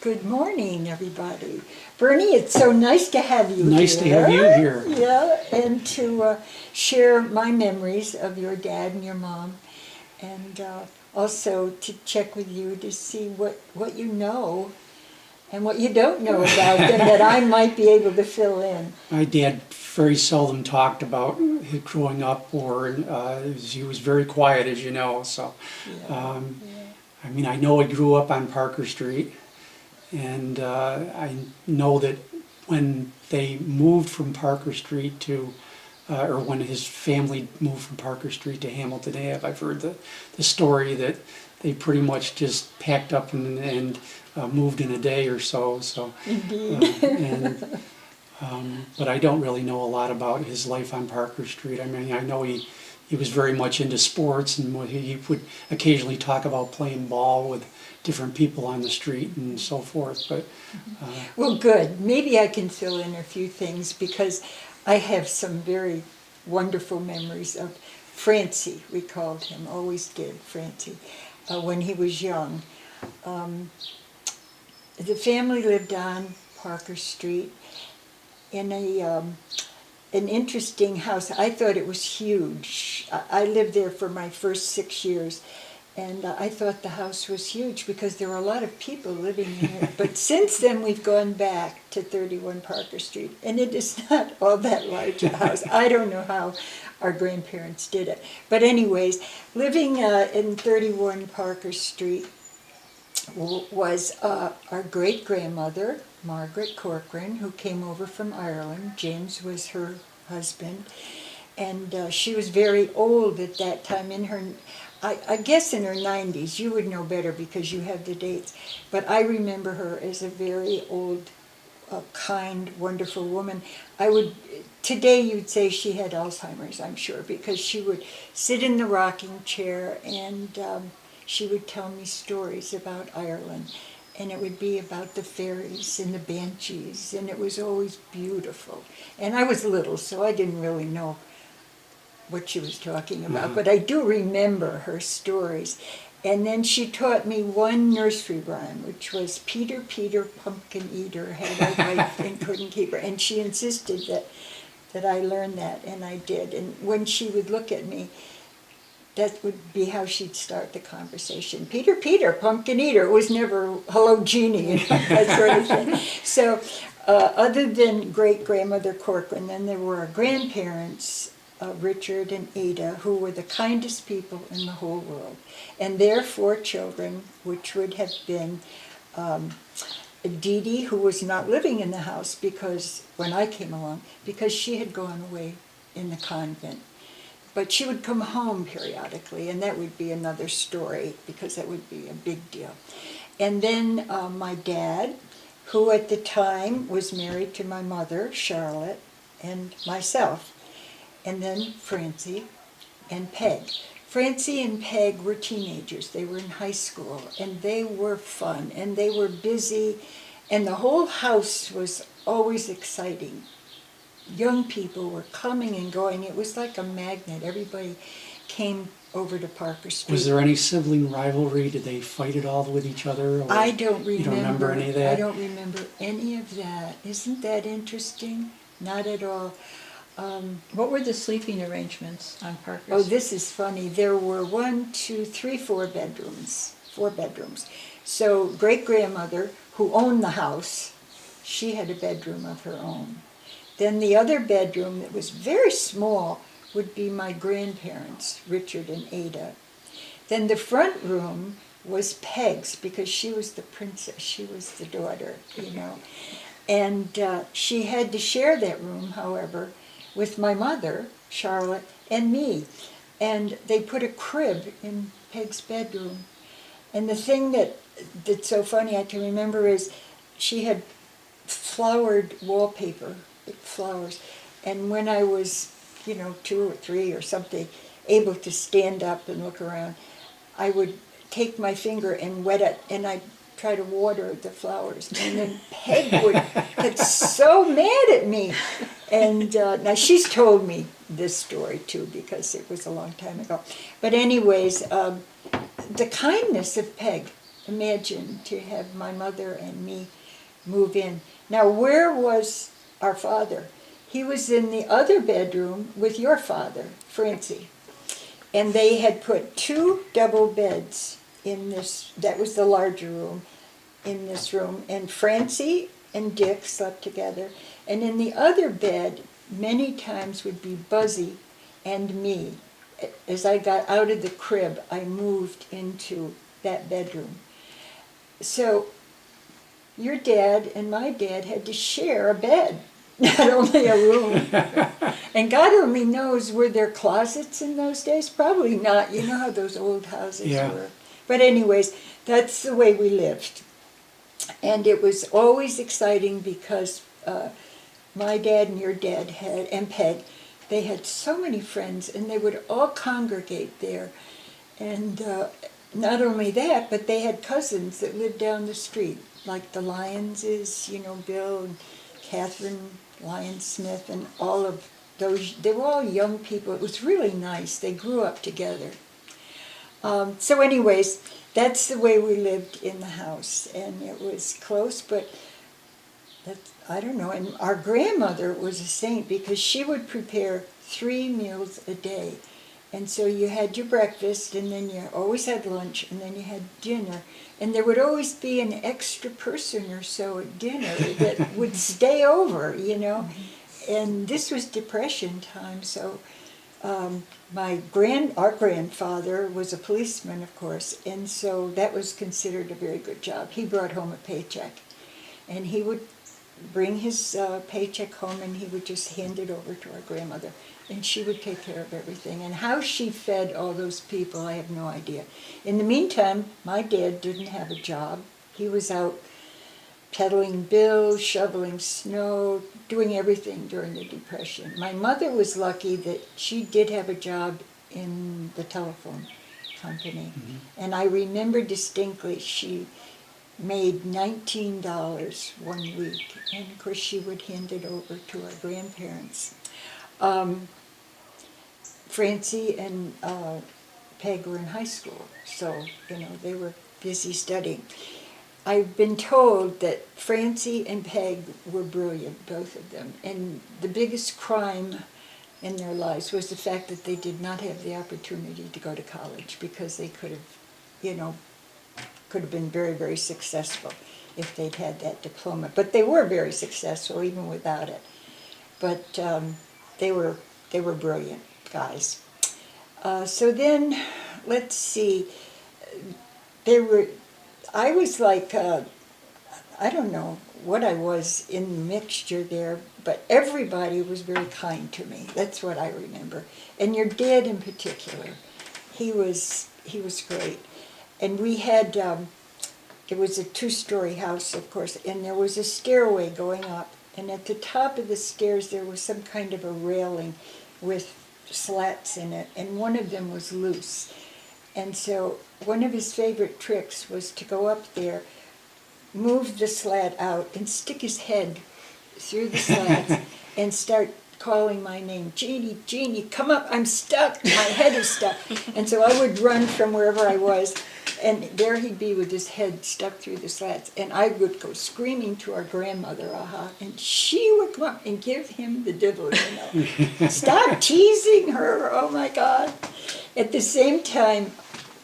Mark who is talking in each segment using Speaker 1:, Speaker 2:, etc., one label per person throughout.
Speaker 1: Good morning, everybody. Bernie, it's so nice to have you
Speaker 2: Nice to have you here.
Speaker 1: Yeah, and to share my memories of your dad and your mom, and also to check with you to see what you know and what you don't know about them that I might be able to fill in.
Speaker 2: My dad very seldom talked about his growing up, or he was very quiet, as you know. So,
Speaker 1: Yeah,
Speaker 2: I mean, I know he grew up on Parker Street, and I know that when they moved from Parker Street to, or when his family moved from Parker Street to Hamilton Ave, I've heard the story that they pretty much just packed up and moved in a day or so. So,
Speaker 1: indeed.
Speaker 2: but I don't really know a lot about his life on Parker Street. I mean, I know he was very much into sports, and he would occasionally talk about playing ball with different people on the street and so forth. But
Speaker 1: Well, good. Maybe I can fill in a few things because I have some very wonderful memories of Francie, we called him, always did, Francie, when he was young. The family lived on Parker Street in an interesting house. I thought it was huge. I lived there for my first 6 years, and I thought the house was huge because there were a lot of people living in it. But since then, we've gone back to 31 Parker Street, and it is not all that large a house. I don't know how our grandparents did it. But anyways, living in 31 Parker Street was our great-grandmother, Margaret Corcoran, who came over from Ireland. James was her husband. And she was very old at that time, in her, I guess in her 90s. You would know better because you have the dates. But I remember her as a very old, kind, wonderful woman. Today you'd say she had Alzheimer's, I'm sure, because she would sit in the rocking chair and she would tell me stories about Ireland. And it would be about the fairies and the banshees, and it was always beautiful. And I was little, so I didn't really know what she was talking about, but I do remember her stories. And then she taught me one nursery rhyme, which was Peter, Peter, pumpkin eater, had a wife and couldn't keep her. And she insisted that I learn that, and I did. And when she would look at me, that would be how she'd start the conversation. Peter, Peter, pumpkin eater. It was never, hello, Jeannie, that sort of thing. So other than great-grandmother Corcoran, then there were our grandparents, Richard and Ada, who were the kindest people in the whole world. And their 4 children, which would have been Dee Dee, who was not living in the house because when I came along, because she had gone away in the convent. But she would come home periodically, and that would be another story because that would be a big deal. And then my dad, who at the time was married to my mother, Charlotte, and myself. And then Francie and Peg. Francie and Peg were teenagers. They were in high school, and they were fun, and they were busy, and the whole house was always exciting. Young people were coming and going. It was like a magnet. Everybody came over to Parker Street.
Speaker 2: was there any sibling rivalry? Did they fight at all with each other? Or
Speaker 1: I don't remember.
Speaker 2: You don't remember any of that?
Speaker 1: I don't remember any of that. Isn't that interesting? Not at all.
Speaker 3: What were the sleeping arrangements on Parker
Speaker 1: Oh,
Speaker 3: Street?
Speaker 1: this is funny. There were 1, 2, 3, 4 bedrooms. 4 bedrooms. So great-grandmother, who owned the house, she had a bedroom of her own. Then the other bedroom that was very small would be my grandparents, Richard and Ada. Then the front room was Peg's because she was the princess. She was the daughter, you know. And she had to share that room, however, with my mother, Charlotte, and me. And they put a crib in Peg's bedroom. And the thing that's so funny I can remember is she had flowered wallpaper, big flowers. And when I was, 2 or 3 or something, able to stand up and look around, I would take my finger and wet it, and I'd try to water the flowers. And then Peg would get so mad at me. And now she's told me this story too because it was a long time ago. But anyways, the kindness of Peg imagine to have my mother and me move in. Now, where was our father? He was in the other bedroom with your father, Francie. And they had put 2 double beds in this, that was the larger room, in this room. And Francie and Dick slept together. And in the other bed, many times would be Buzzy and me. As I got out of the crib, I moved into that bedroom. So your dad and my dad had to share a bed, not only a room. And God only knows, were there closets in those days? Probably not. You know how those old houses
Speaker 2: Yeah.
Speaker 1: were. But anyways, that's the way we lived. And it was always exciting because my dad and your dad had, and Peg, they had so many friends, and they would all congregate there. And not only that, but they had cousins that lived down the street, like the Lyonses, you know, Bill and Catherine Lyon Smith, and all of those. They were all young people. It was really nice. They grew up together. So anyways, that's the way we lived in the house, and it was close, but I don't know. And our grandmother was a saint because she would prepare 3 meals a day. And so you had your breakfast, and then you always had lunch, and then you had dinner. And there would always be an extra person or so at dinner that would stay over, you know. And this was Depression time, so our grandfather was a policeman, of course, and so that was considered a very good job. He brought home a paycheck, and he would bring his paycheck home, and he would just hand it over to our grandmother, and she would take care of everything. And how she fed all those people, I have no idea. In the meantime, my dad didn't have a job. He was out peddling bills, shoveling snow, doing everything during the Depression. My mother was lucky that she did have a job in the telephone company.
Speaker 2: Mm-hmm.
Speaker 1: And I remember distinctly she made $19 one week. And of course she would hand it over to our grandparents. Francie and Peg were in high school, so, you know, they were busy studying. I've been told that Francie and Peg were brilliant, both of them, and the biggest crime in their lives was the fact that they did not have the opportunity to go to college, because they could have, you know, could have been very, very successful if they'd had that diploma. But they were very successful even without it. But they were brilliant guys. So then, let's see, I was like, I don't know what I was in the mixture there, but everybody was very kind to me. That's what I remember. And your dad in particular, he was great. And we had, it was a 2-story house, of course, and there was a stairway going up. And at the top of the stairs there was some kind of a railing with slats in it, and one of them was loose. And so one of his favorite tricks was to go up there, move the slat out, and stick his head through the slats and start calling my name, Jeannie, Jeannie, come up, I'm stuck, my head is stuck. And so I would run from wherever I was, and there he'd be with his head stuck through the slats. And I would go screaming to our grandmother, and she would come up and give him the divil, you know. Stop teasing her, oh my God. At the same time,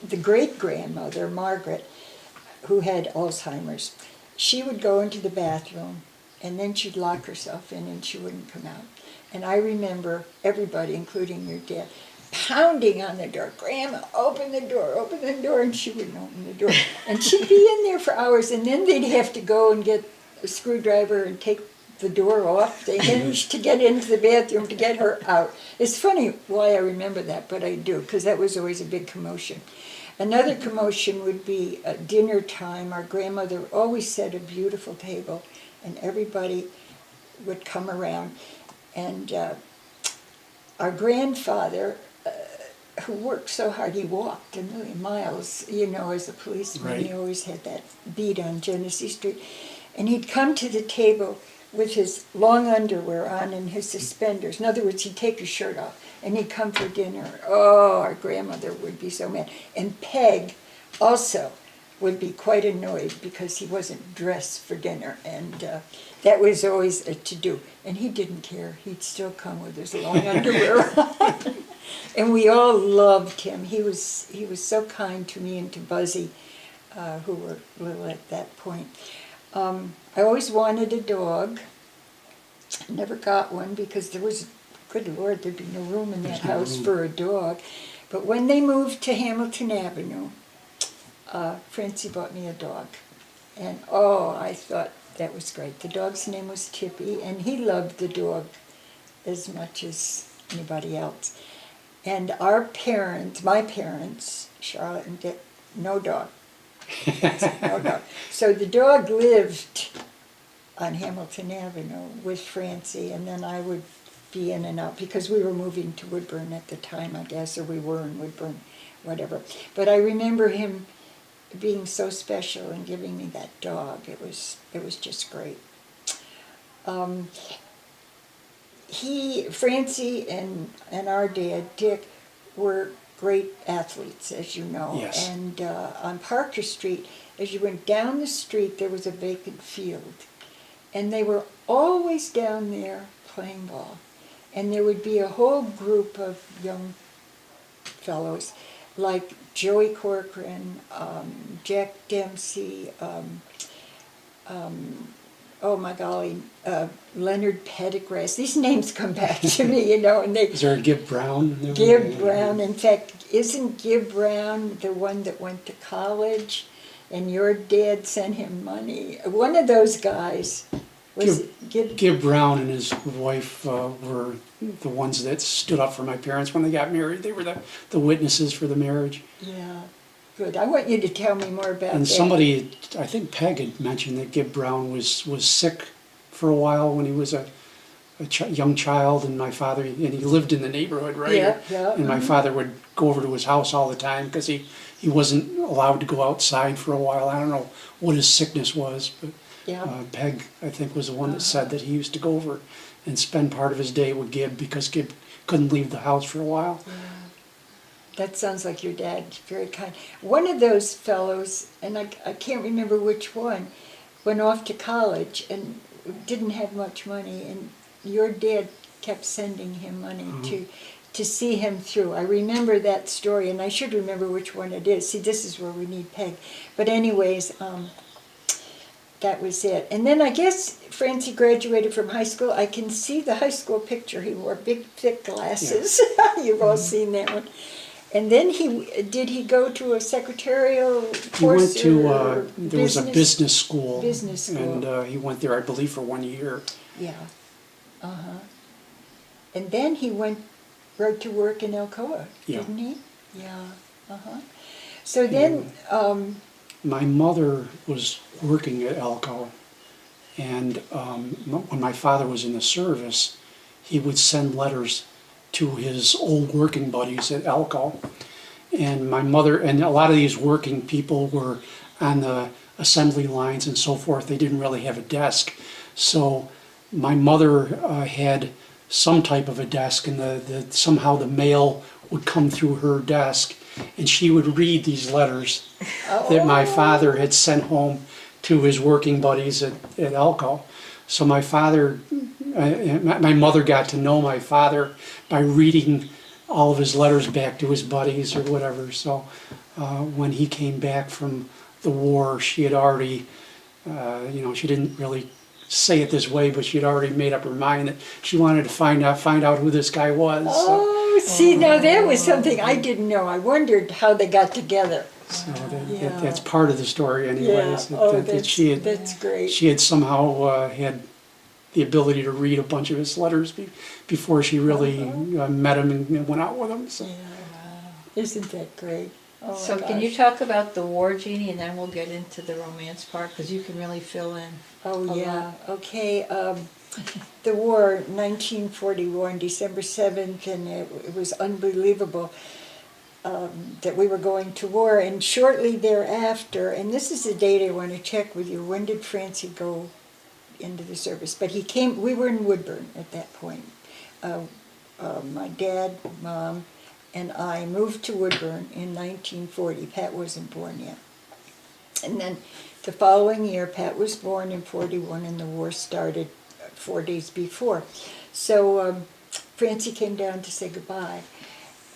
Speaker 1: the great-grandmother, Margaret, who had Alzheimer's, she would go into the bathroom, and then she'd lock herself in, and she wouldn't come out. And I remember everybody, including your dad, pounding on the door, Grandma, open the door, and she wouldn't open the door. And she'd be in there for hours, and then they'd have to go and get a screwdriver and take the door off the hinge to get into the bathroom to get her out. It's funny why I remember that, but I do, because that was always a big commotion. Another commotion would be dinner time. Our grandmother always set a beautiful table, and everybody would come around. And our grandfather, who worked so hard, he walked a million miles, you know, as a policeman.
Speaker 2: Right.
Speaker 1: He always had that beat on Genesee Street. And he'd come to the table with his long underwear on and his suspenders. In other words, he'd take his shirt off, and he'd come for dinner. Oh, our grandmother would be so mad. And Peg also would be quite annoyed because he wasn't dressed for dinner, and that was always a to-do. And he didn't care. He'd still come with his long underwear on. And we all loved him. He was so kind to me and to Buzzy, who were little at that point. I always wanted a dog. Never got one because there was, good Lord, there'd be no room in that
Speaker 2: There's no
Speaker 1: house
Speaker 2: room.
Speaker 1: for a dog. But when they moved to Hamilton Avenue, Francie bought me a dog. And oh, I thought that was great. The dog's name was Tippy, and he loved the dog as much as anybody else. And our parents, my parents, Charlotte and Dick, no dog. No dog. So the dog lived on Hamilton Avenue with Francie, and then I would be in and out because we were moving to Woodburn at the time, I guess, or we were in Woodburn, whatever. But I remember him being so special and giving me that dog. It was just great. Francie and our dad, Dick, were great athletes, as you know.
Speaker 2: Yes.
Speaker 1: And on Parker Street, as you went down the street, there was a vacant field. And they were always down there playing ball. And there would be a whole group of young fellows, like Joey Corcoran, Jack Dempsey, oh my golly, Leonard Pettigrew. These names come back to me, you know, and they.
Speaker 2: Is there a Gib Brown?
Speaker 1: Gib Brown. In fact, isn't Gib Brown the one that went to college, and your dad sent him money? One of those guys was Gib.
Speaker 2: Gib Brown and his wife were the ones that stood up for my parents when they got married. They were the witnesses for the marriage.
Speaker 1: Yeah, good. I want you to tell me more about
Speaker 2: And
Speaker 1: that.
Speaker 2: somebody, I think Peg had mentioned that Gib Brown was sick for a while when he was a young child, and my father, and he lived in the neighborhood, right?
Speaker 1: Yeah.
Speaker 2: And my father would go over to his house all the time because he wasn't allowed to go outside for a while. I don't know what his sickness was, but
Speaker 1: Yeah.
Speaker 2: Peg, I think, was the one that said that he used to go over and spend part of his day with Gib because Gib couldn't leave the house for a while.
Speaker 1: That sounds like your dad, very kind. One of those fellows, and I can't remember which one, went off to college and didn't have much money, and your dad kept sending him money to see him through. I remember that story, and I should remember which one it is. See, this is where we need Peg. But anyways, that was it. And then I guess Francie graduated from high school. I can see the high school picture. He wore big, thick glasses. You've all seen that one. And then did he go to a secretarial course?
Speaker 2: He went to,
Speaker 1: or
Speaker 2: there was a business school.
Speaker 1: Business school.
Speaker 2: And he went there, I believe, for 1 year.
Speaker 1: Yeah. And then he went right to work in Alcoa,
Speaker 2: Yeah.
Speaker 1: didn't he? Yeah. So then,
Speaker 2: My mother was working at Elko, and when my father was in the service, he would send letters to his old working buddies at Elko. And my mother, and a lot of these working people were on the assembly lines and so forth. They didn't really have a desk. So my mother had some type of a desk, and somehow the mail would come through her desk, and she would read these letters that my father had sent home to his working buddies at Elko. So my father, my mother got to know my father by reading all of his letters back to his buddies or whatever. So when he came back from the war, she had already, she didn't really say it this way, but she'd already made up her mind that she wanted to find out who this guy was. So,
Speaker 1: see, now that was something I didn't know. I wondered how they got together.
Speaker 2: so
Speaker 1: Yeah.
Speaker 2: that's part of the story, anyways.
Speaker 1: That's great.
Speaker 2: She had somehow had the ability to read a bunch of his letters before she really met him and went out with him. So.
Speaker 1: Isn't that great? Oh my
Speaker 3: So can you
Speaker 1: gosh.
Speaker 3: talk about the war, Jeannie, and then we'll get into the romance part, because you can really fill in.
Speaker 1: Oh,
Speaker 3: a
Speaker 1: yeah,
Speaker 3: lot.
Speaker 1: okay. The war, 1941, December 7th, and it was unbelievable that we were going to war. And shortly thereafter, and this is the date I want to check with you, when did Francie go into the service? But he came, we were in Woodburn at that point. My dad, Mom, and I moved to Woodburn in 1940. Pat wasn't born yet. And then the following year, Pat was born in 41, and the war started 4 days before. So Francie came down to say goodbye,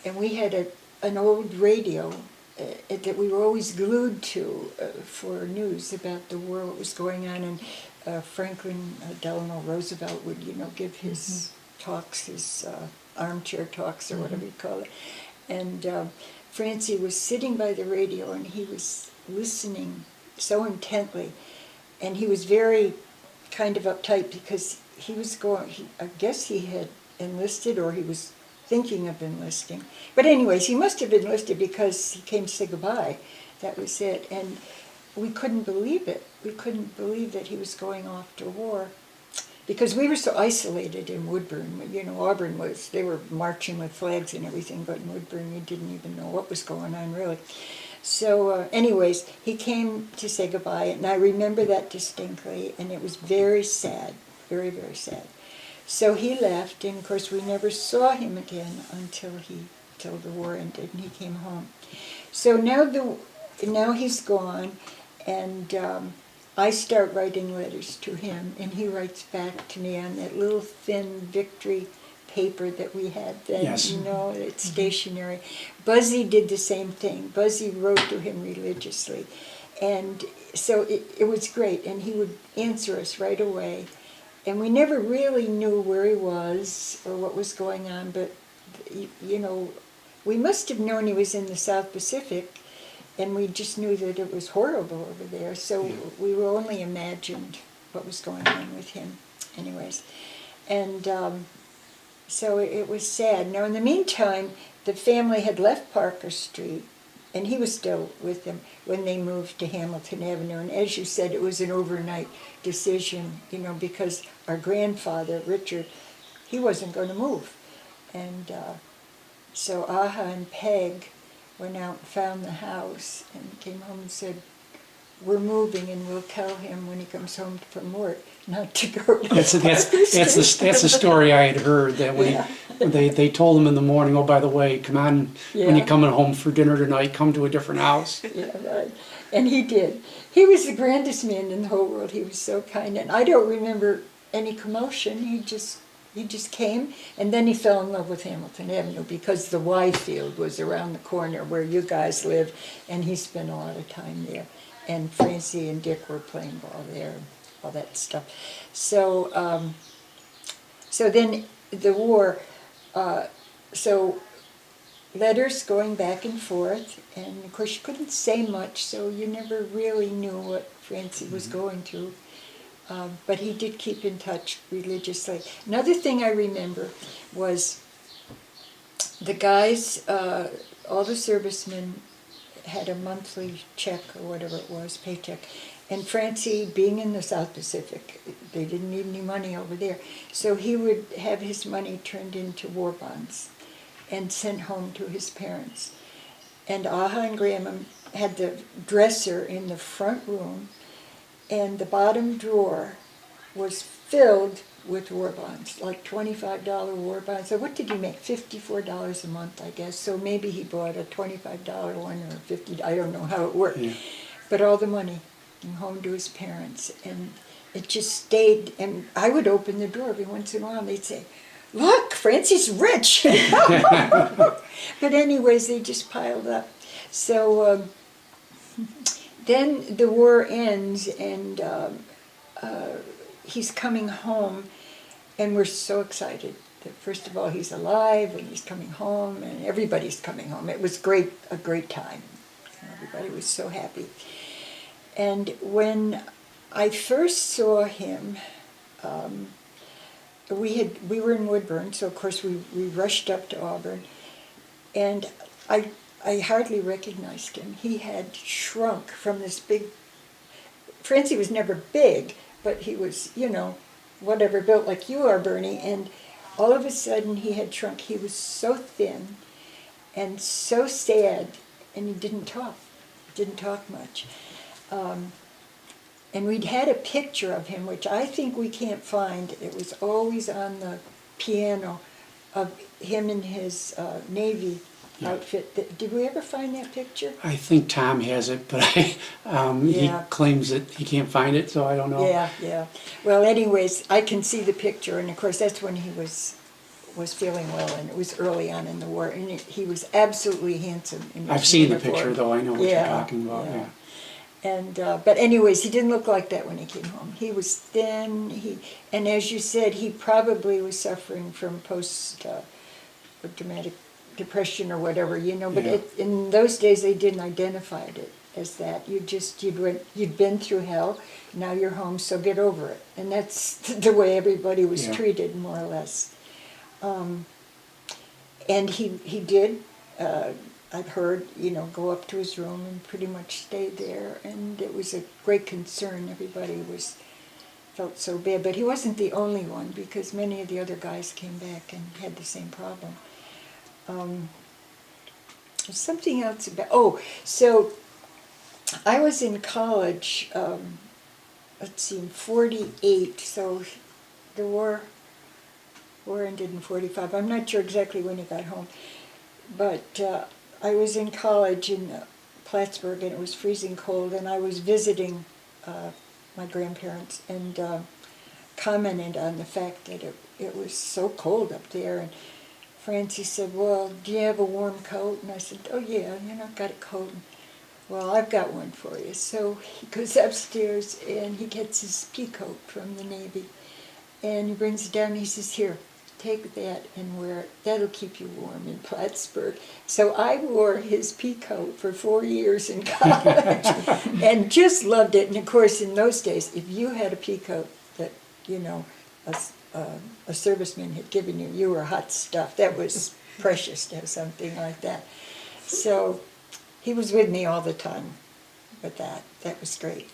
Speaker 1: and we had an old radio that we were always glued to for news about the war, what was going on, and Franklin Delano Roosevelt would, give his talks, his armchair talks, or whatever you call it. And Francie was sitting by the radio, and he was listening so intently, and he was very kind of uptight because he was I guess he had enlisted, or he was thinking of enlisting. But anyways, he must have enlisted because he came to say goodbye. That was it. And we couldn't believe it. We couldn't believe that he was going off to war, because we were so isolated in Woodburn. Auburn they were marching with flags and everything, but in Woodburn you didn't even know what was going on, really. So anyways, he came to say goodbye, and I remember that distinctly, and it was very sad, very, very sad. So he left, and of course we never saw him again until the war ended, and he came home. So now he's gone, and I start writing letters to him, and he writes back to me on that little thin Victory paper that we had then.
Speaker 2: Yes.
Speaker 1: It's stationary. Buzzy did the same thing. Buzzy wrote to him religiously, and so it was great, and he would answer us right away. And we never really knew where he was or what was going on, but, we must have known he was in the South Pacific, and we just knew that it was horrible over there, so we were only imagined what was going on with him anyways. And so it was sad. Now, in the meantime, the family had left Parker Street, and he was still with them when they moved to Hamilton Avenue. And as you said, it was an overnight decision, because our grandfather, Richard, he wasn't going to move. And so Aha and Peg went out and found the house and came home and said, "We're moving, and we'll tell him when he comes home from work not to go to
Speaker 2: That's the story I had heard, that when they told him in the morning, "Oh, by the way, come on, when you're coming home for dinner tonight, come to a different house."
Speaker 1: Yeah, right. And he did. He was the grandest man in the whole world. He was so kind, and I don't remember any commotion. He just came, and then he fell in love with Hamilton Avenue because the Y field was around the corner where you guys lived, and he spent a lot of time there. And Francie and Dick were playing ball there, all that stuff. So, so then the war. So letters going back and forth, and of course you couldn't say much, so you never really knew what Francie was going through. But he did keep in touch religiously. Another thing I remember was the guys, all the servicemen had a monthly check or whatever it was, paycheck. And Francie, being in the South Pacific, they didn't need any money over there. So he would have his money turned into war bonds and sent home to his parents. And Aha and Grandma had the dresser in the front room, and the bottom drawer was filled with war bonds, like $25 war bonds. So what did he make? $54 a month, I guess. So maybe he bought a $25 one or $50. I don't know how it worked. Yeah. But all the money and home to his parents, and it just stayed. And I would open the door every once in a while, and they'd say, "Look, Francie's rich." But anyways, they just piled up. So then the war ends, and he's coming home, and we're so excited that first of all he's alive, and he's coming home, and everybody's coming home. It was a great time. Everybody was so happy. And when I first saw him, we were in Woodburn, so of course we rushed up to Auburn, and I hardly recognized him. He had shrunk from this big. Francie was never big, but he was, whatever, built like you are, Bernie, and all of a sudden he had shrunk. He was so thin and so sad, and he didn't talk much. And we'd had a picture of him, which I think we can't find. It was always on the piano, of him in his Navy
Speaker 2: Yeah.
Speaker 1: outfit. Did we ever find that picture?
Speaker 2: I think Tom has it, but he
Speaker 1: Yeah.
Speaker 2: claims that he can't find it, so I don't know.
Speaker 1: Yeah, yeah. Well, anyways, I can see the picture, and of course, that's when he was feeling well, and it was early on in the war, and he was absolutely handsome in his
Speaker 2: I've seen the
Speaker 1: uniform.
Speaker 2: picture, though. I know what
Speaker 1: Yeah,
Speaker 2: you're talking about.
Speaker 1: yeah.
Speaker 2: Yeah.
Speaker 1: And but anyways, he didn't look like that when he came home. He was thin. And as you said, he probably was suffering from post traumatic depression or whatever, you know. But
Speaker 2: Yeah.
Speaker 1: in those days, they didn't identify it as that. You'd been through hell. Now you're home, so get over it. And that's the way everybody was
Speaker 2: Yeah.
Speaker 1: treated, more or less. And he did. I've heard, you know, go up to his room and pretty much stay there, and it was a great concern. Everybody felt so bad, but he wasn't the only one, because many of the other guys came back and had the same problem. There's something else about, so I was in college, let's see, in 48, so the war ended in 45. I'm not sure exactly when he got home, but I was in college in Plattsburgh, and it was freezing cold, and I was visiting my grandparents, and commented on the fact that it was so cold up there. And Francie said, "Well, do you have a warm coat?" And I said, "Oh yeah, you know, I've got a coat." "Well, I've got one for you." So he goes upstairs and he gets his pea coat from the Navy, and he brings it down and he says, "Here, take that and wear it. That'll keep you warm in Plattsburgh." So I wore his pea coat for 4 years in college and just loved it. And of course, in those days, if you had a pea coat that, you know, a serviceman had given you, you were hot stuff. That was precious to have something like that. So he was with me all the time with that. That was great.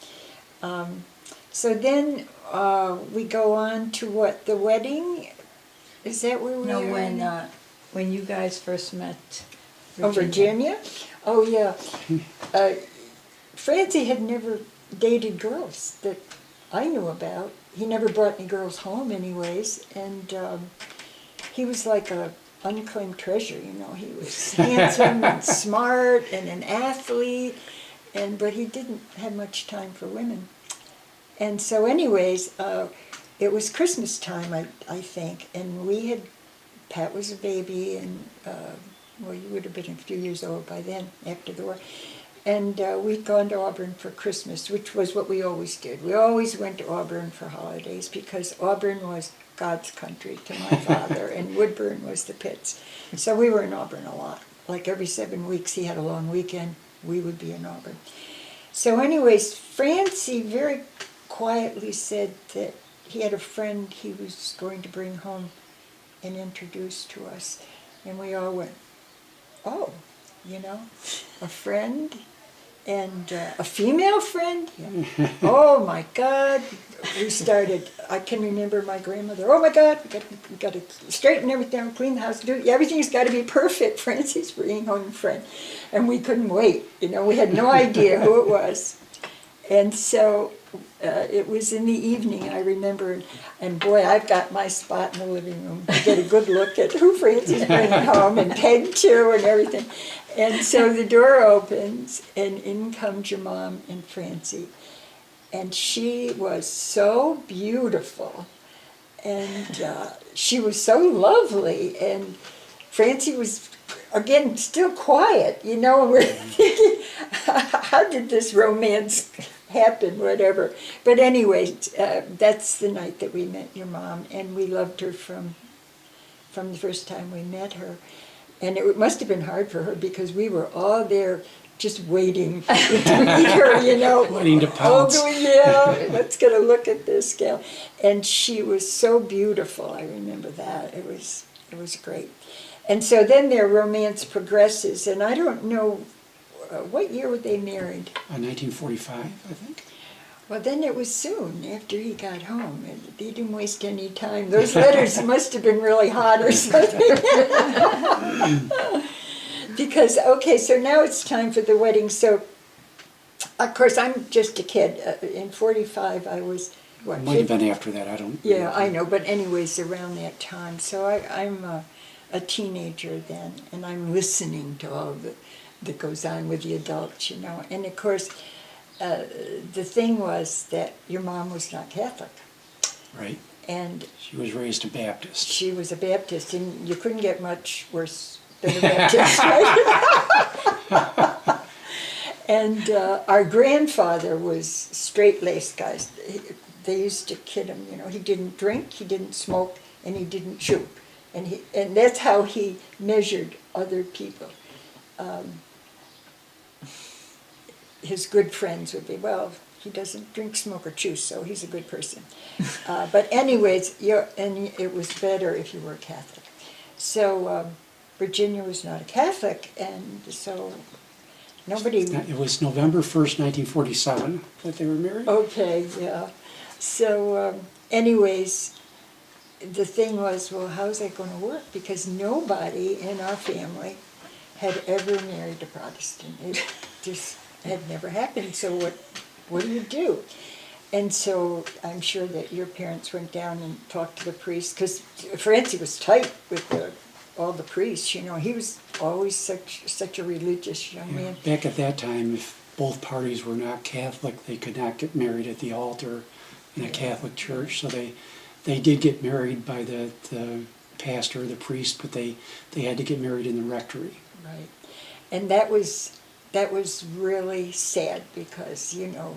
Speaker 1: So then we go on to what, the wedding? Is that where we
Speaker 3: No,
Speaker 1: are?
Speaker 3: when you guys first met
Speaker 1: Oh, Virginia? Oh, yeah. Francie had never dated girls that I knew about. He never brought any girls home anyways, and he was like a unclaimed treasure, you know. He was handsome and smart and an athlete, but he didn't have much time for women. And so anyways, it was Christmas time, I think, and Pat was a baby, and well, you would have been a few years old by then, after the war. And we'd gone to Auburn for Christmas, which was what we always did. We always went to Auburn for holidays, because Auburn was God's country to my father, and Woodburn was the pits. So we were in Auburn a lot. Like every 7 weeks he had a long weekend, we would be in Auburn. So anyways, Francie very quietly said that he had a friend he was going to bring home and introduce to us. And we all went, "Oh, you know, a friend? And a female friend?" Yeah. Oh my God. We started, I can remember my grandmother, "Oh my God, we got to straighten everything out, clean the house, everything's got to be perfect. Francie's bringing home a friend." And we couldn't wait, you know, we had no idea who it was. And so it was in the evening, I remember, and boy, I've got my spot in the living room to get a good look at who Francie's bringing home, and Peg too, and everything. And so the door opens, and in comes your mom and Francie. And she was so beautiful, and she was so lovely, and Francie was, again, still quiet, you know, and we're thinking, how did this romance happen, whatever. But anyway, that's the night that we met your mom, and we loved her from the first time we met her. And it must have been hard for her, because we were all there just waiting to meet her, you know.
Speaker 2: Waiting to pounce.
Speaker 1: Oh, yeah, let's get a look at this gal. And she was so beautiful, I remember that. It was great. And so then their romance progresses, and I don't know, what year were they married?
Speaker 2: 1945, I think.
Speaker 1: Well, then it was soon after he got home, and they didn't waste any time. Those letters must have been really hot or something. Because, okay, so now it's time for the wedding. So, of course, I'm just a kid. In 45, I was, what?
Speaker 2: Might have been after that, I don't.
Speaker 1: Yeah, I know, but anyways, around that time. So a teenager then, and I'm listening to all that goes on with the adults, you know. And of course, the thing was that your mom was not Catholic,
Speaker 2: Right.
Speaker 1: and
Speaker 2: She was raised a Baptist.
Speaker 1: she was a Baptist, and you couldn't get much worse than a Baptist, right? And our grandfather was straight-laced guys. They used to kid him, you know. He didn't drink, he didn't smoke, and he didn't chew, and that's how he measured other people. His good friends would be, well, he doesn't drink, smoke, or chew, so he's a good person. But anyways, and it was better if you were a Catholic. So Virginia was not a Catholic, and so nobody.
Speaker 2: It was November 1st, 1947 that they were married.
Speaker 1: Okay, yeah. So anyways, the thing was, well, how's that going to work? Because nobody in our family had ever married a Protestant. It just had never happened. So what do you do? And so I'm sure that your parents went down and talked to the priest, because Francie was tight with all the priests. You know, he was always such a religious young
Speaker 2: Yeah.
Speaker 1: man.
Speaker 2: Back at that time, if both parties were not Catholic, they could not get married at the altar in a Catholic church. So they did get married by the pastor, the priest, but they had to get married in the rectory.
Speaker 1: Right, and that was really sad because, you know,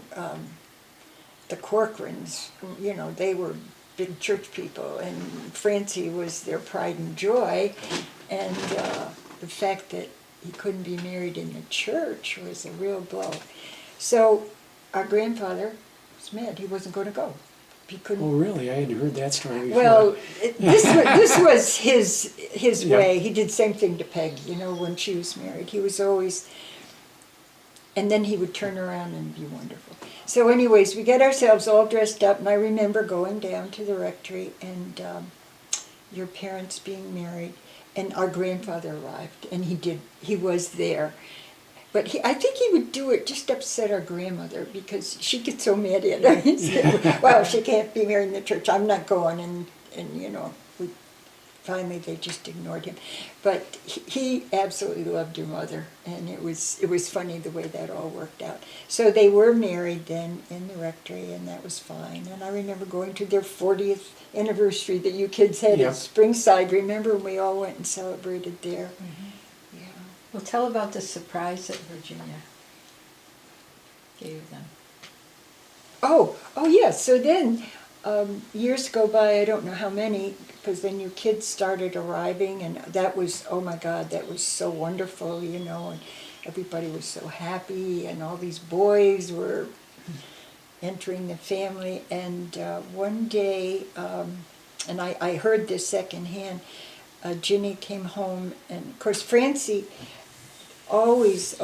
Speaker 1: the Corcorans, you know, they were big church people, and Francie was their pride and joy, and the fact that he couldn't be married in the church was a real blow. So our grandfather was mad. He wasn't going to go. He couldn't.
Speaker 2: Oh, really? I hadn't heard that story before.
Speaker 1: Well, this was his
Speaker 2: Yeah.
Speaker 1: way. He did the same thing to Peg, you know, when she was married. He was always, and then he would turn around and be wonderful. So anyways, we get ourselves all dressed up, and I remember going down to the rectory and your parents being married, and our grandfather arrived, and he was there. But I think he would do it just to upset our grandmother, because she gets so mad at him. He said, well, she can't be married in the church, I'm not going. And you know, finally they just ignored him. But he absolutely loved your mother, and it was funny the way that all worked out. So they were married then in the rectory, and that was fine. And I remember going to their 40th anniversary that you kids had
Speaker 2: Yep.
Speaker 1: at Springside. Remember when we all went and celebrated there? Yeah.
Speaker 3: Well, tell about the surprise that Virginia gave them.
Speaker 1: Oh, yeah. So then, years go by, I don't know how many, because then your kids started arriving, and that was, oh my God, that was so wonderful, you know, and everybody was so happy, and all these boys were entering the family. And one day, and I heard this secondhand, Ginny came home, and of course Francie always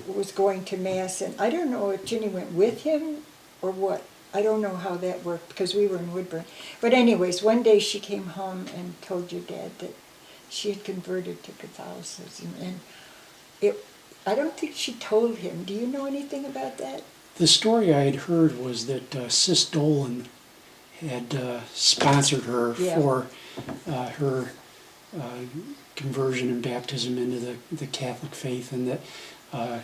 Speaker 1: was going to Mass, and I don't know if Ginny went with him or what. I don't know how that worked, because we were in Woodburn. But anyways, one day she came home and told your dad that she had converted to Catholicism, and I don't think she told him. Do you know anything about that?
Speaker 2: The story I had heard was that Sis Dolan had sponsored her
Speaker 1: Yeah.
Speaker 2: for her conversion and baptism into the Catholic faith, and that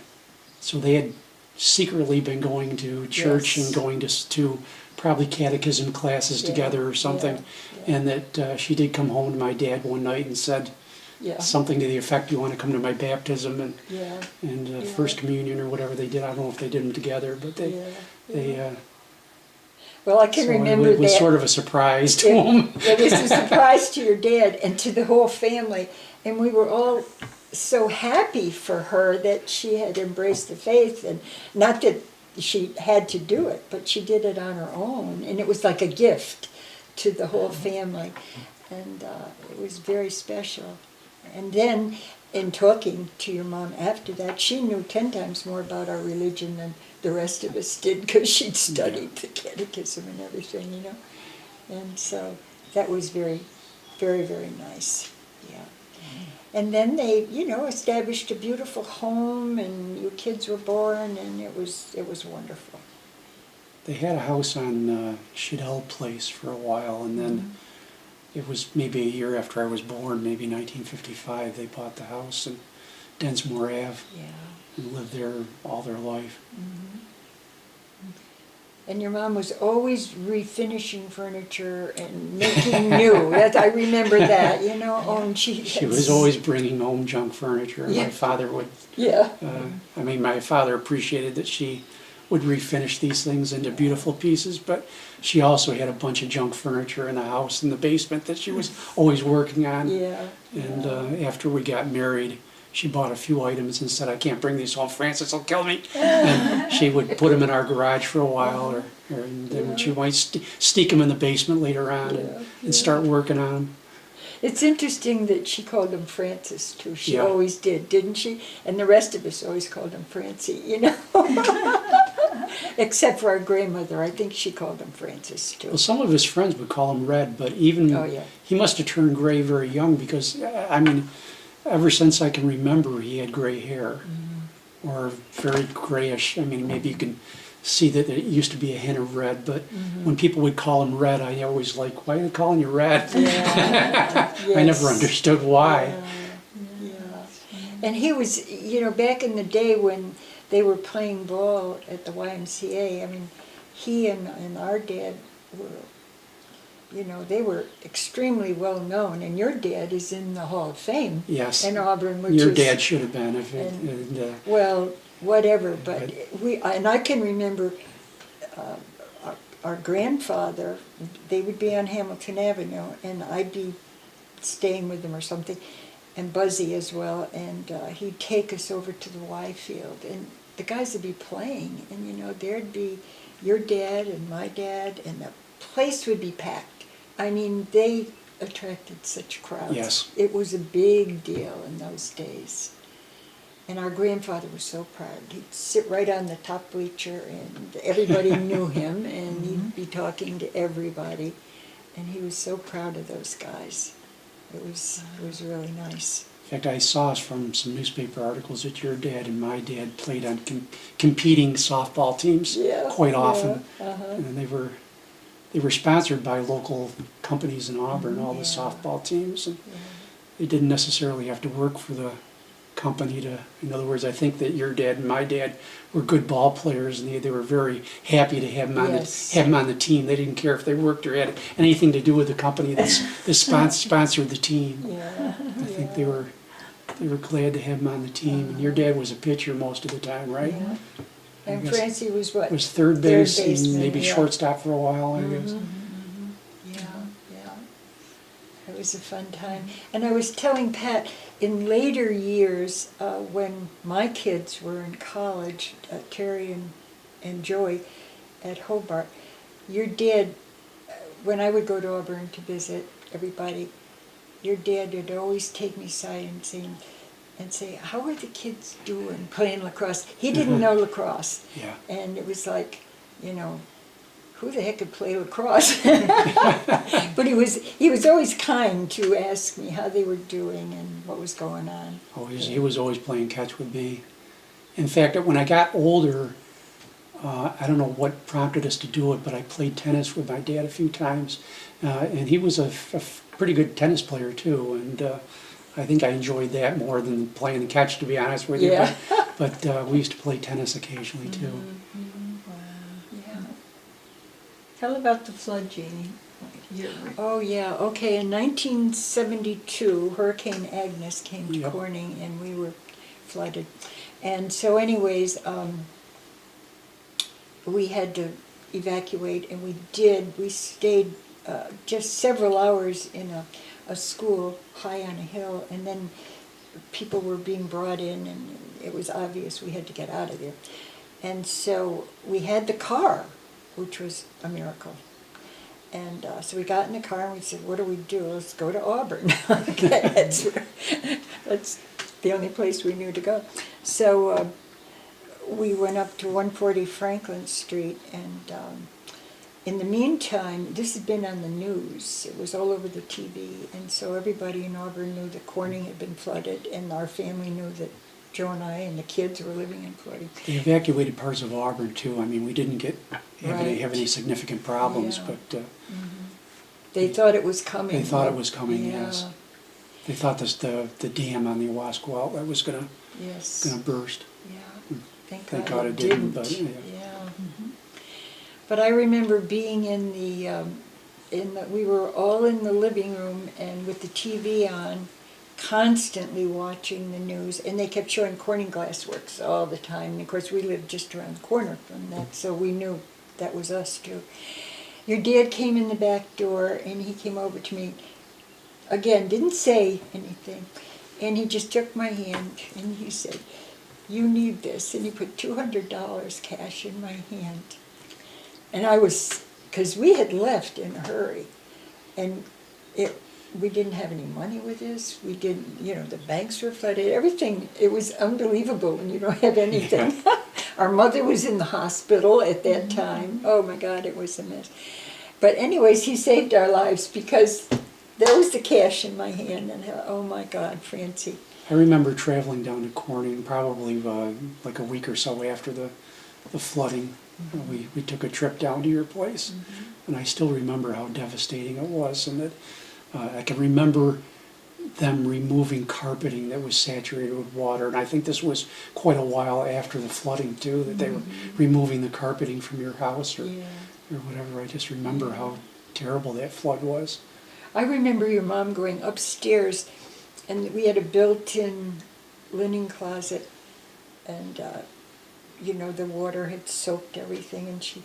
Speaker 2: so they had secretly been going to church
Speaker 1: Yes.
Speaker 2: and going to probably catechism classes
Speaker 1: Yeah,
Speaker 2: together or something,
Speaker 1: yeah.
Speaker 2: and that she did come home to my dad one night and said
Speaker 1: Yeah.
Speaker 2: something to the effect, "You want to come to my baptism and
Speaker 1: Yeah.
Speaker 2: and
Speaker 1: Yeah.
Speaker 2: First Communion or whatever they did." I don't know if they did them together, but they
Speaker 1: Well, I can
Speaker 2: so
Speaker 1: remember
Speaker 2: it was
Speaker 1: that.
Speaker 2: sort of a surprise to them.
Speaker 1: It was a surprise to your dad and to the whole family, and we were all so happy for her that she had embraced the faith, and not that she had to do it, but she did it on her own, and it was like a gift to the whole family, and it was very special. And then, in talking to your mom after that, she knew 10 times more about our religion than the rest of us did, because she'd studied the catechism and everything, you know. And so that was very, very, very nice. Yeah. And then they, you know, established a beautiful home, and your kids were born, and it was wonderful.
Speaker 2: They had a house on Shadell Place for a while, and then it was maybe a year after I was born, maybe 1955, they bought the house in Densmore Ave
Speaker 1: Yeah.
Speaker 2: and lived there all their life.
Speaker 1: And your mom was always refinishing furniture and making new. I remember that, you know. Oh, and
Speaker 2: She was always bringing home junk furniture, and
Speaker 1: Yeah.
Speaker 2: my father would,
Speaker 1: Yeah.
Speaker 2: I mean, my father appreciated that she would refinish these things into beautiful pieces, but she also had a bunch of junk furniture in the house in the basement that she was always working on.
Speaker 1: Yeah.
Speaker 2: And after we got married, she bought a few items and said, "I can't bring these home, Francis will kill me." And she would put them in our garage for a while, and then she might sneak them in the basement later on and start working on them.
Speaker 1: It's interesting that she called him Francis too. She
Speaker 2: Yeah.
Speaker 1: always did, didn't she? And the rest of us always called him Francie, you know. Except for our grandmother, I think she called him Francis too.
Speaker 2: Well, some of his friends would call him Red, but even
Speaker 1: Oh, yeah.
Speaker 2: he must have turned gray very young because, I mean, ever since I can remember, he had gray hair or very grayish. I mean, maybe you can see that it used to be a hint of red, but when people would call him Red, I always like, why are they calling you Red?
Speaker 1: Yeah.
Speaker 2: I never
Speaker 1: Yes.
Speaker 2: understood why.
Speaker 1: Yeah. And he was, you know, back in the day when they were playing ball at the YMCA, I mean, he and our dad were, you know, they were extremely well known. And your dad is in the Hall of Fame
Speaker 2: Yes.
Speaker 1: in Auburn, which
Speaker 2: Your
Speaker 1: is,
Speaker 2: dad should have been.
Speaker 1: well, whatever. But and I can remember our grandfather, they would be on Hamilton Avenue, and I'd be staying with them or something, and Buzzy as well, and he'd take us over to the Y field, and the guys would be playing, and you know, there'd be your dad and my dad, and the place would be packed. I mean, they attracted such crowds.
Speaker 2: Yes.
Speaker 1: It was a big deal in those days. And our grandfather was so proud. He'd sit right on the top bleacher, and everybody knew him, and he'd be talking to everybody. And he was so proud of those guys. It was really nice.
Speaker 2: In fact, I saw from some newspaper articles that your dad and my dad played on competing softball teams quite often, and they were sponsored by local companies in Auburn, all the softball teams, and they didn't necessarily have to work for the company to. In other words, I think that your dad and my dad were good ball players, and they were very happy to have him on the team. They didn't care if they worked or had anything to do with the company that sponsored the team.
Speaker 1: Yeah.
Speaker 2: I think they were glad to have him on the team. And your dad was a pitcher most of the time, right?
Speaker 1: Yeah.
Speaker 2: I
Speaker 1: And
Speaker 2: guess
Speaker 1: Francie was what?
Speaker 2: was third base and
Speaker 1: baseman,
Speaker 2: maybe
Speaker 1: yeah.
Speaker 2: shortstop for a while, I guess.
Speaker 1: Yeah. It was a fun time. And I was telling Pat, in later years, when my kids were in college, Terry and Joey at Hobart, your dad, when I would go to Auburn to visit everybody, your dad would always take me aside and say, how are the kids doing playing lacrosse? He didn't know lacrosse.
Speaker 2: Yeah.
Speaker 1: And it was like, you know, who the heck could play lacrosse? But he was always kind to ask me how they were doing and what was going on.
Speaker 2: He was always playing catch with me. In fact, when I got older, I don't know what prompted us to do it, but I played tennis with my dad a few times, and he was a pretty good tennis player too, and I think I enjoyed that more than playing the catch, to be honest with you.
Speaker 1: Yeah.
Speaker 2: But we used to play tennis occasionally too.
Speaker 1: Yeah.
Speaker 3: Tell about the flood, Jeannie.
Speaker 1: Oh, yeah, okay, in 1972, Hurricane Agnes came to
Speaker 2: Yep.
Speaker 1: Corning and we were flooded. And so anyways, we had to evacuate, and we did. We stayed just several hours in a school high on a hill, and then people were being brought in, and it was obvious we had to get out of there. And so we had the car, which was a miracle. And so we got in the car and we said, what do we do? Let's go to Auburn. Okay, that's the only place we knew to go. So we went up to 140 Franklin Street, and in the meantime, this had been on the news. It was all over the TV, and so everybody in Auburn knew that Corning had been flooded, and our family knew that Joe and I and the kids were living in Corning.
Speaker 2: They evacuated parts of Auburn too. I mean, we didn't have
Speaker 1: Right.
Speaker 2: any significant problems,
Speaker 1: Yeah.
Speaker 2: but
Speaker 1: They thought it was coming.
Speaker 2: They thought it was coming,
Speaker 1: Yeah,
Speaker 2: yes. They thought the dam on the Owasco outlet was gonna
Speaker 1: yes,
Speaker 2: burst.
Speaker 1: yeah.
Speaker 2: Thank God it didn't, but, yeah.
Speaker 1: Yeah. But I remember being in we were all in the living room and with the TV on, constantly watching the news, and they kept showing Corning Glass Works all the time. And of course, we lived just around the corner from that, so we knew that was us too. Your dad came in the back door, and he came over to me. Again, didn't say anything, and he just took my hand, and he said, "You need this," and he put $200 cash in my hand. And I was, because we had left in a hurry, and we didn't have any money with us. We didn't, the banks were flooded. Everything, it was unbelievable when you don't have anything. Our mother was in the hospital at that time. Oh my God, it was a mess. But anyways, he saved our lives because there was the cash in my hand, and oh my God, Francie.
Speaker 2: I remember traveling down to Corning probably like a week or so after the flooding. We took a trip down to your place, and I still remember how devastating it was, and that I can remember them removing carpeting that was saturated with water, and I think this was quite a while after the flooding too, that they were removing the carpeting from your house or whatever. I just remember how terrible that flood was.
Speaker 1: I remember your mom going upstairs, and we had a built-in linen closet, and the water had soaked everything, and she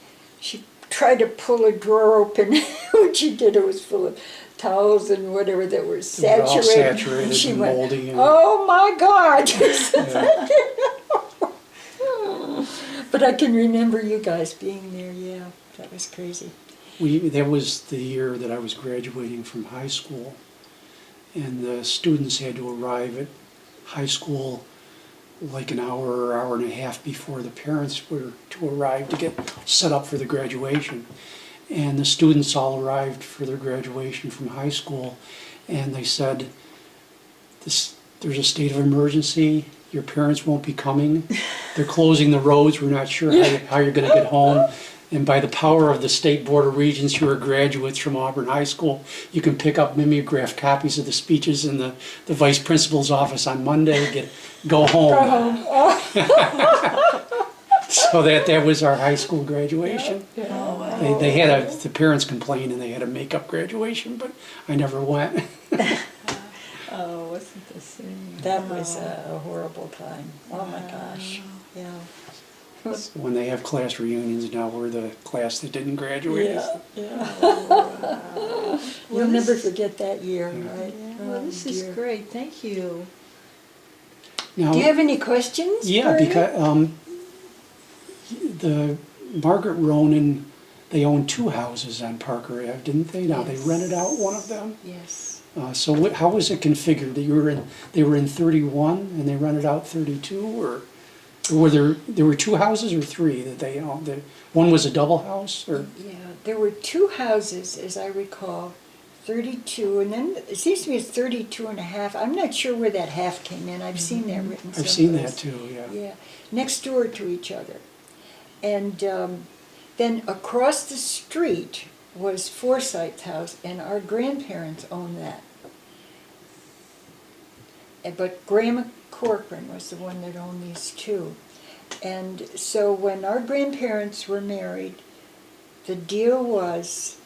Speaker 1: tried to pull a drawer open. When she did, it was full of towels and whatever that were
Speaker 2: They were all
Speaker 1: saturated.
Speaker 2: saturated
Speaker 1: She
Speaker 2: and
Speaker 1: went,
Speaker 2: moldy. And,
Speaker 1: "Oh my God!"
Speaker 2: yeah.
Speaker 1: But I can remember you guys being there. Yeah, that was crazy.
Speaker 2: That was the year that I was graduating from high school, and the students had to arrive at high school like an hour or hour and a half before the parents were to arrive to get set up for the graduation. And the students all arrived for their graduation from high school, and they said, there's a state of emergency, your parents won't be coming, they're closing the roads, we're not sure how you're going to get home. And by the power of the State Board of Regents, who are graduates from Auburn High School, you can pick up mimeographed copies of the speeches in the vice principal's office on Monday, go home. So that was our high school graduation. They had the parents complained and they had a make-up graduation, but I never went.
Speaker 3: Oh, wasn't the same?
Speaker 1: That was a horrible time. Oh my gosh. Yeah.
Speaker 2: When they have class reunions now, we're the class that didn't graduate.
Speaker 1: We'll never forget that year, right?
Speaker 3: Well, this is great. Thank you.
Speaker 2: Now,
Speaker 1: Do you have any questions?
Speaker 2: yeah,
Speaker 1: Bernie?
Speaker 2: because the Margaret Ronan, they owned 2 houses on Parker Ave, didn't they? Now they rented out one of them.
Speaker 1: Yes.
Speaker 2: So how was it configured? That they were in 31 and they rented out 32, or were there were 2 houses or 3 that they owned? One was a double house, or
Speaker 1: Yeah, there were 2 houses, as I recall, 32, and then it seems to me it's 32 and a half. I'm not sure where that half came in. I've seen that written someplace.
Speaker 2: I've seen that too. Yeah.
Speaker 1: Yeah, next door to each other. And then across the street was Forsyth's house, and our grandparents owned that. But Grandma Corcoran was the one that owned these 2. And so when our grandparents were married, the deal was,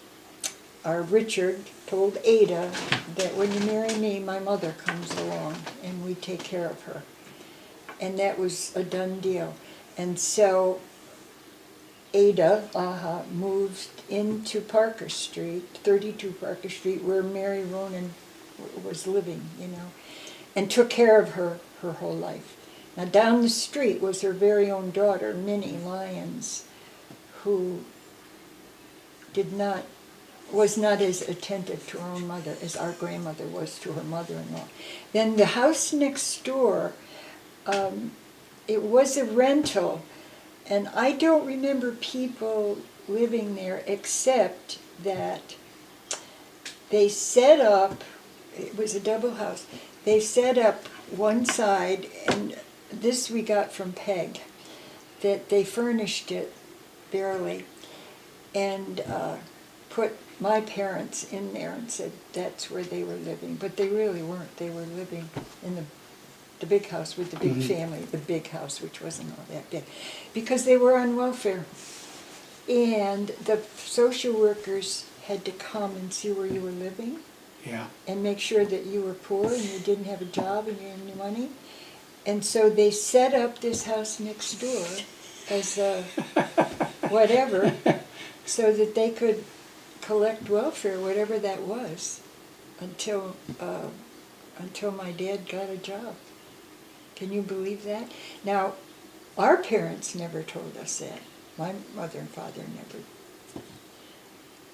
Speaker 1: our Richard told Ada that when you marry me, my mother comes along and we take care of her. And that was a done deal. And so Ada moved into Parker Street, 32 Parker Street, where Mary Ronan was living, and took care of her whole life. Now down the street was her very own daughter, Minnie Lyons, who was not as attentive to her own mother as our grandmother was to her mother-in-law. Then the house next door, it was a rental, and I don't remember people living there except that they set up, it was a double house, they set up one side, and this we got from Peg, that they furnished it barely, and put my parents in there and said that's where they were living, but they really weren't. They were living in the big house with the big
Speaker 2: Mhm.
Speaker 1: family, the big house, which wasn't all that big, because they were on welfare. And the social workers had to come and see where you were living
Speaker 2: Yeah.
Speaker 1: and make sure that you were poor and you didn't have a job and you didn't have any money. And so they set up this house next door as a whatever, so that they could collect welfare, whatever that was, until my dad got a job. Can you believe that? Now, our parents never told us that. My mother and father never.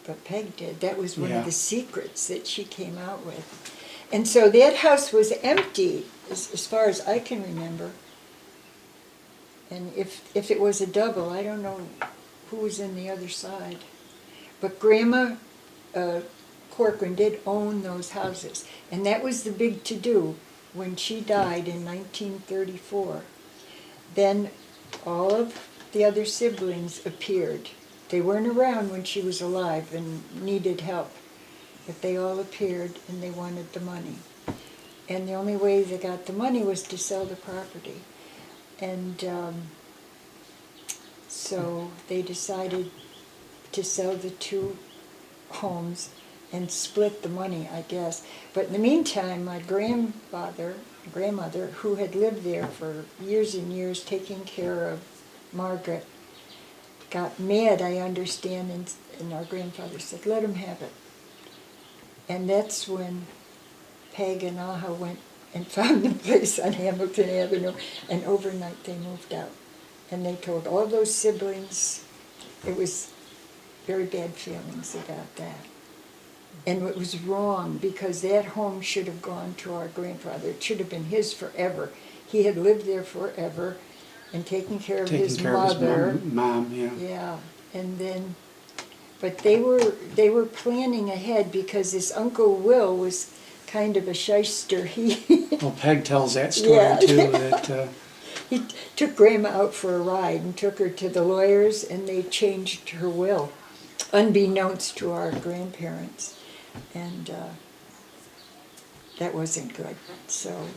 Speaker 1: But Peg did. That was one
Speaker 2: Yeah.
Speaker 1: of the secrets that she came out with. And so that house was empty, as far as I can remember. And if it was a double, I don't know who was in the other side. But Grandma Corcoran did own those houses. And that was the big to-do when she died in 1934. Then all of the other siblings appeared. They weren't around when she was alive and needed help. But they all appeared and they wanted the money. And the only way they got the money was to sell the property. And so they decided to sell the two homes and split the money, I guess. But in the meantime, my grandmother, who had lived there for years and years taking care of Margaret, got mad, I understand, and our grandfather said, let him have it. And that's when Peg and Aha went and found the place on Hamilton Avenue, and overnight they moved out. And they told all those siblings, it was very bad feelings about that. And it was wrong, because that home should have gone to our grandfather. It should have been his forever. He had lived there forever and taken care of his mother.
Speaker 2: Mom, yeah.
Speaker 1: Yeah, and then, but they were planning ahead, because this Uncle Will was kind of a shyster.
Speaker 2: Well, Peg tells that story
Speaker 1: Yeah.
Speaker 2: too, that,
Speaker 1: He took Grandma out for a ride and took her to the lawyers, and they changed her will, unbeknownst to our grandparents. And that wasn't good, so.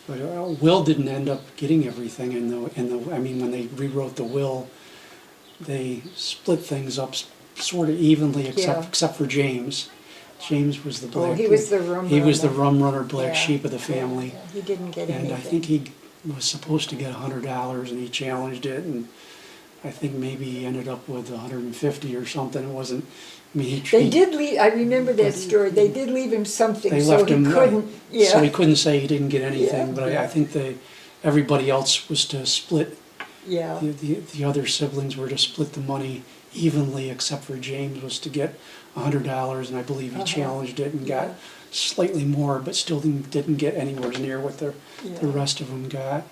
Speaker 2: but Will didn't end up getting everything I mean, when they rewrote the will, they split things up sort of evenly,
Speaker 1: Yeah.
Speaker 2: except for James. James was the black.
Speaker 1: He was the rum
Speaker 2: He was the
Speaker 1: runner.
Speaker 2: rum runner, black
Speaker 1: Yeah,
Speaker 2: sheep of the family.
Speaker 1: yeah, he didn't get
Speaker 2: And
Speaker 1: anything.
Speaker 2: I think he was supposed to get $100, and he challenged it, and I think maybe he ended up with 150 or something. It wasn't, I mean,
Speaker 1: They did leave, I remember that story, they did leave him something,
Speaker 2: They
Speaker 1: so
Speaker 2: left
Speaker 1: he
Speaker 2: him,
Speaker 1: couldn't,
Speaker 2: so he
Speaker 1: yeah,
Speaker 2: couldn't say he didn't get anything,
Speaker 1: Yeah.
Speaker 2: but I think everybody else was to split,
Speaker 1: yeah,
Speaker 2: the other siblings were to split the money evenly, except for James was to get $100, and I believe he
Speaker 1: Uh-huh.
Speaker 2: challenged it and
Speaker 1: Yeah.
Speaker 2: got slightly more, but still didn't get anywhere near what the
Speaker 1: Yeah.
Speaker 2: rest of them got.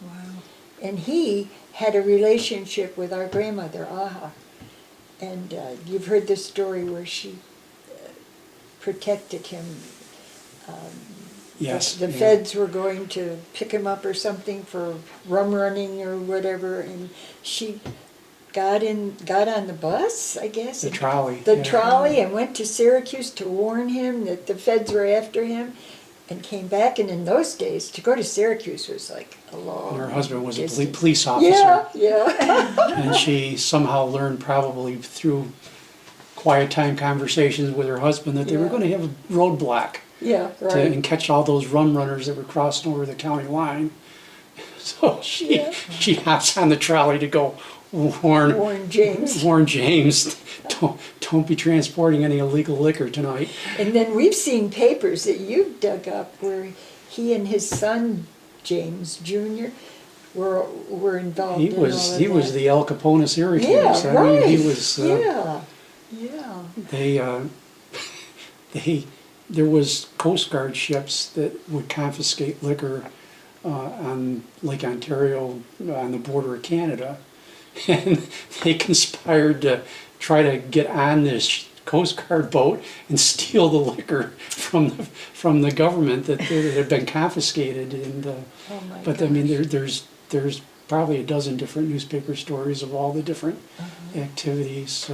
Speaker 1: wow. And he had a relationship with our grandmother, Aha. And you've heard the story where she protected him.
Speaker 2: Yes.
Speaker 1: The
Speaker 2: yeah.
Speaker 1: feds were going to pick him up or something for rum running or whatever, and she got on the bus, I guess.
Speaker 2: The trolley.
Speaker 1: The
Speaker 2: yeah.
Speaker 1: trolley, and went to Syracuse to warn him that the feds were after him, and came back. And in those days, to go to Syracuse was like a long
Speaker 2: And her husband was a
Speaker 1: distance.
Speaker 2: police officer.
Speaker 1: Yeah, yeah.
Speaker 2: And she somehow learned, probably through quiet time conversations with her husband, that they were
Speaker 1: Yeah.
Speaker 2: going to have a roadblock
Speaker 1: Yeah,
Speaker 2: to,
Speaker 1: right.
Speaker 2: and catch all those rum runners that were crossing over the county line. So
Speaker 1: Yeah.
Speaker 2: she hops on the trolley to go warn
Speaker 1: Warren James.
Speaker 2: warn James, don't be transporting any illegal liquor tonight.
Speaker 1: And then we've seen papers that you've dug up where he and his son, James Jr., were involved
Speaker 2: He
Speaker 1: in all
Speaker 2: was
Speaker 1: of
Speaker 2: he
Speaker 1: that.
Speaker 2: was the El Capone of Syracuse.
Speaker 1: Yeah,
Speaker 2: I
Speaker 1: right.
Speaker 2: mean, he was.
Speaker 1: Yeah, yeah.
Speaker 2: There was Coast Guard ships that would confiscate liquor on Lake Ontario on the border of Canada, and they conspired to try to get on this Coast Guard boat and steal the liquor from the government that had been confiscated. And
Speaker 1: Oh my
Speaker 2: but I mean,
Speaker 1: gosh.
Speaker 2: there's probably a dozen different newspaper stories of all the different activities.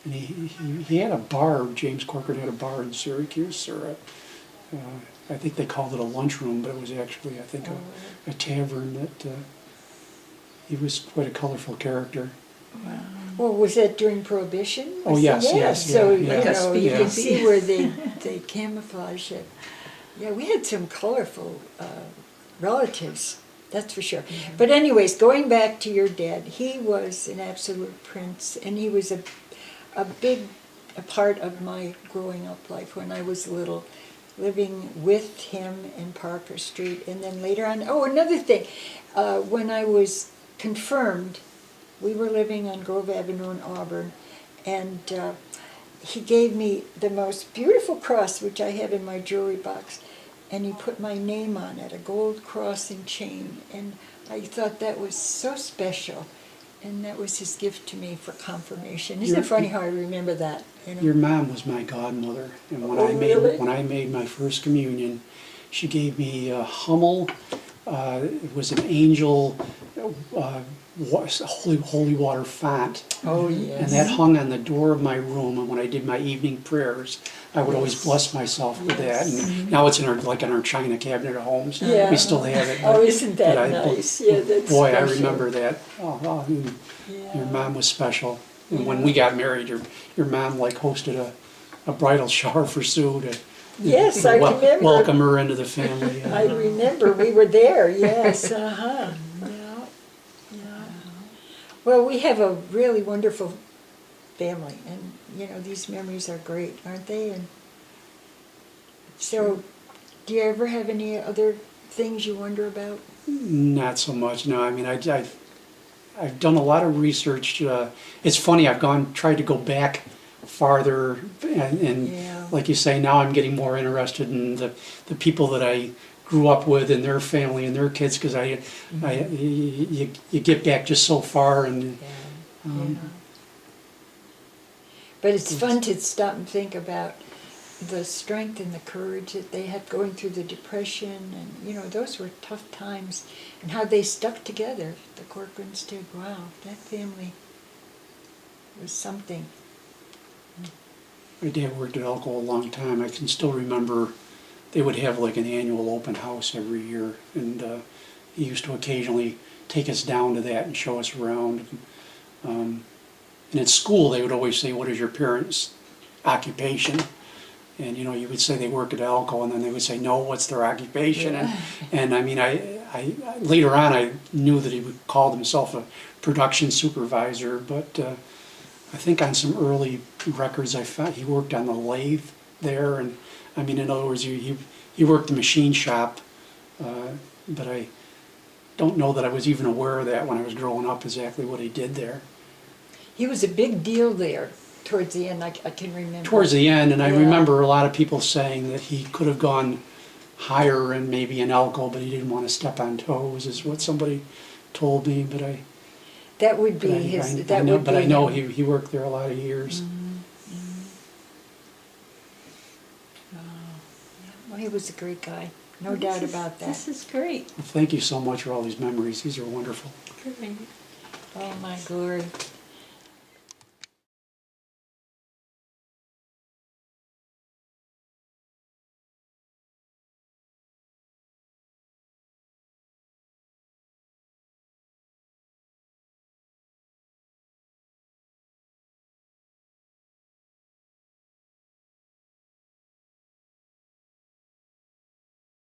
Speaker 2: And he had a bar, James Corcoran had a bar in Syracuse, or I think they called it a lunchroom, but it was actually, I think, a tavern that, he was quite a colorful character.
Speaker 1: Well, was that during Prohibition?
Speaker 2: Oh, yes, yes,
Speaker 1: So,
Speaker 2: yeah,
Speaker 1: you
Speaker 2: yeah,
Speaker 1: know, you
Speaker 2: yeah.
Speaker 1: can see where they camouflage it. Yeah, we had some colorful relatives, that's for sure. But anyways, going back to your dad, he was an absolute prince, and he was a big a part of my growing up life when I was little, living with him in Parker Street, and then later on, oh, another thing, when I was confirmed, we were living on Grove Avenue in Auburn, and he gave me the most beautiful cross, which I have in my jewelry box, and he put my name on it, a gold cross and chain, and I thought that was so special, and that was his gift to me for confirmation. Isn't it funny how I remember that? You know?
Speaker 2: Your mom was my godmother, and when
Speaker 1: Oh, really?
Speaker 2: when I made my first communion, she gave me a Hummel. It was an angel holy water font.
Speaker 1: Oh, yes.
Speaker 2: And that hung on the door of my room, and when I did my evening prayers, I would always bless myself with that. And now it's in our china cabinet at home. So
Speaker 1: Yeah.
Speaker 2: we still have it.
Speaker 1: Oh, isn't that
Speaker 2: but
Speaker 1: nice? Yeah, that's
Speaker 2: boy, I
Speaker 1: special.
Speaker 2: remember that. Oh,
Speaker 1: Yeah.
Speaker 2: your mom was special. And when we got married, your mom like hosted a bridal shower for Sue to
Speaker 1: Yes, I remember.
Speaker 2: welcome her into the family.
Speaker 1: I remember, we were there, yes, uh-huh, yeah, yeah. Well, we have a really wonderful family, and, you know, these memories are great, aren't they? And so, do you ever have any other things you wonder about?
Speaker 2: Not so much, no. I mean, I've done a lot of research. It's funny, tried to go back farther, and
Speaker 1: Yeah.
Speaker 2: like you say, now I'm getting more interested in the people that I grew up with and their family and their kids, because you get back just so far, and
Speaker 1: Yeah. But it's fun to stop and think about the strength and the courage that they had going through the Depression, and, you know, those were tough times, and how they stuck together, the Corcorans did. Wow, that family was something.
Speaker 2: my dad worked at Elko a long time. I can still remember they would have like an annual open house every year, and he used to occasionally take us down to that and show us around. And at school, they would always say, "What is your parents' occupation?" And you know, you would say they work at Elko, and then they would say, "No, what's their occupation?"
Speaker 1: Yeah.
Speaker 2: And I mean, I later on I knew that he called himself a production supervisor, but I think on some early records I found he worked on the lathe there, and I mean, in other words, he worked the machine shop, but I don't know that I was even aware of that when I was growing up, exactly what he did there.
Speaker 1: He was a big deal there towards the end, I can remember.
Speaker 2: Towards the end, and I
Speaker 1: Yeah.
Speaker 2: remember a lot of people saying that he could have gone higher and maybe in Elko, but he didn't want to step on toes, is what somebody told me. But
Speaker 1: That would be
Speaker 2: I
Speaker 1: his,
Speaker 2: know,
Speaker 1: that would be
Speaker 2: but I know
Speaker 1: him.
Speaker 2: he worked there a lot of years.
Speaker 1: Well, he was a great guy, no doubt about that.
Speaker 3: This is great.
Speaker 2: Well, thank you so much for all these memories. These are wonderful.
Speaker 3: Great.
Speaker 1: Oh, my glory.